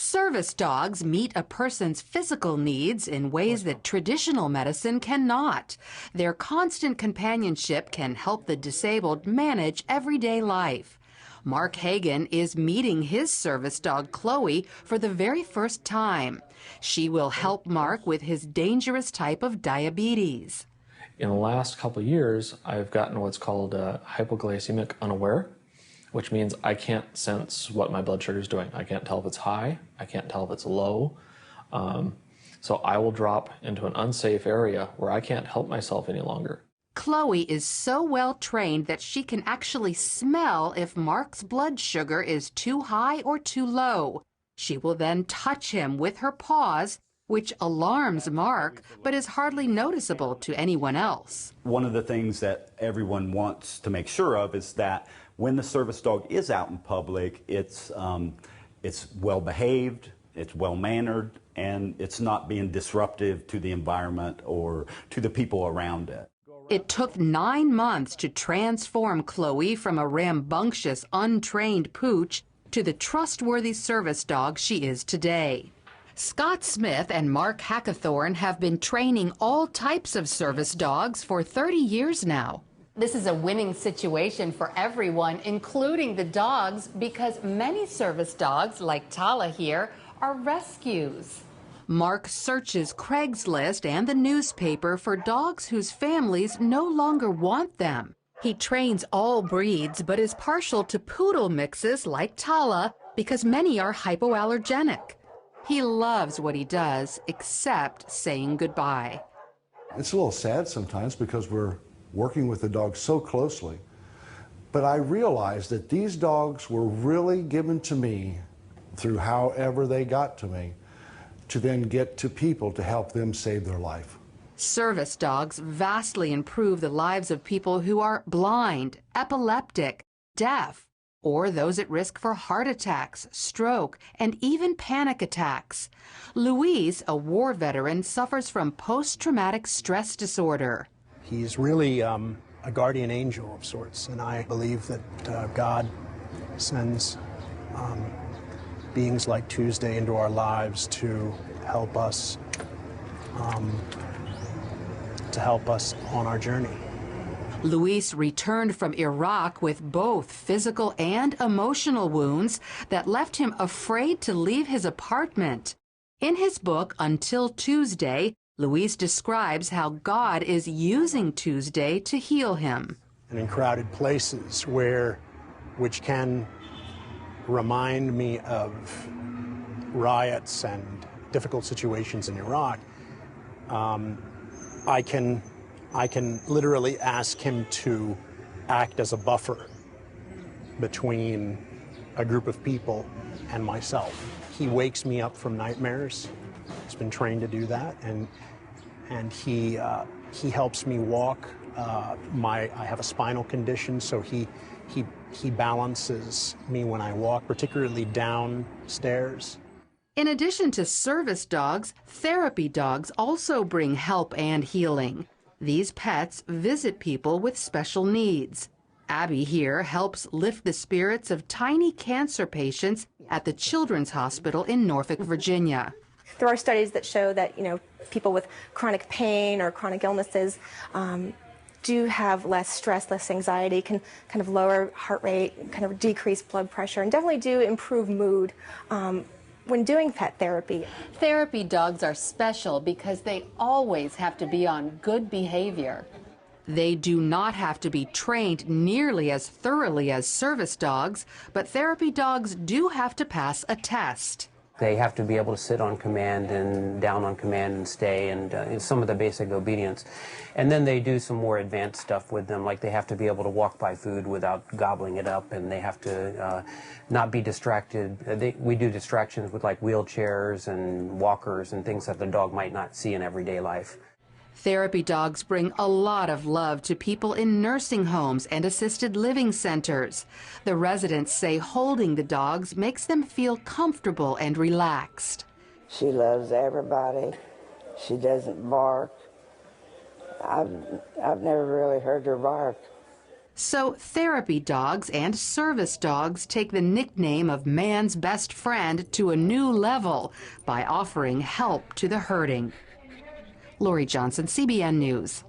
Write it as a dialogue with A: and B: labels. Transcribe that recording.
A: Service dogs meet a person's physical needs in ways that traditional medicine cannot. Their constant companionship can help the disabled manage everyday life. Mark Hagan is meeting his service dog, Chloe, for the very first time. She will help Mark with his dangerous type of diabetes.
B: In the last couple of years, I've gotten what's called hypoglycemic unaware, which means I can't sense what my blood sugar is doing. I can't tell if it's high. I can't tell if it's low. So I will drop into an unsafe area where I can't help myself any longer.
A: Chloe is so well trained that she can actually smell if Mark's blood sugar is too high or too low. She will then touch him with her paws, which alarms Mark, but is hardly noticeable to anyone else.
C: One of the things that everyone wants to make sure of is that when the service dog is out in public, it's well behaved, it's well mannered, and it's not being disruptive to the environment or to the people around it.
A: It took 9 months to transform Chloe from a rambunctious, untrained pooch to the trustworthy service dog she is today. Scott Smith and Mark Hackathorn have been training all types of service dogs for 30 years now. This is a winning situation for everyone, including the dogs, because many service dogs, like Tala here, are rescues. Mark searches Craigslist and the newspaper for dogs whose families no longer want them. He trains all breeds, but is partial to poodle mixes like Tala because many are hypoallergenic. He loves what he does, except saying goodbye.
D: It's a little sad sometimes because we're working with the dog so closely. But I realize that these dogs were really given to me through however they got to me, to then get to people to help them save their life.
A: Service dogs vastly improve the lives of people who are blind, epileptic, deaf, or those at risk for heart attacks, stroke, and even panic attacks. Luis, a war veteran, suffers from post-traumatic stress disorder.
E: He's really a guardian angel of sorts, and I believe that God sends beings like Tuesday into our lives to help us on our journey.
A: Luis returned from Iraq with both physical and emotional wounds that left him afraid to leave his apartment. In his book, Until Tuesday, Luis describes how God is using Tuesday to heal him.
E: And in crowded places which can remind me of riots and difficult situations in Iraq, I can literally ask him to act as a buffer between a group of people and myself. He wakes me up from nightmares. He's been trained to do that, and he helps me walk. I have a spinal condition, so he balances me when I walk, particularly downstairs.
A: In addition to service dogs, therapy dogs also bring help and healing. These pets visit people with special needs. Abby here helps lift the spirits of tiny cancer patients at the Children's Hospital in Norfolk, Virginia.
F: There are studies that show that, people with chronic pain or chronic illnesses do have less stress, less anxiety, can kind of lower heart rate, kind of decrease blood pressure, and definitely do improve mood when doing pet therapy.
A: Therapy dogs are special because they always have to be on good behavior. They do not have to be trained nearly as thoroughly as service dogs, but therapy dogs do have to pass a test.
G: They have to be able to sit on command and down on command and stay, and some of the basic obedience. And then they do some more advanced stuff with them, like they have to be able to walk by food without gobbling it up, and they have to not be distracted. We do distractions with like wheelchairs and walkers and things that the dog might not see in everyday life.
A: Therapy dogs bring a lot of love to people in nursing homes and assisted living centers. The residents say holding the dogs makes them feel comfortable and relaxed.
H: She loves everybody. She doesn't bark. I've never really heard her bark.
A: So therapy dogs and service dogs take the nickname of man's best friend to a new level by offering help to the hurting. Lori Johnson, CBN News.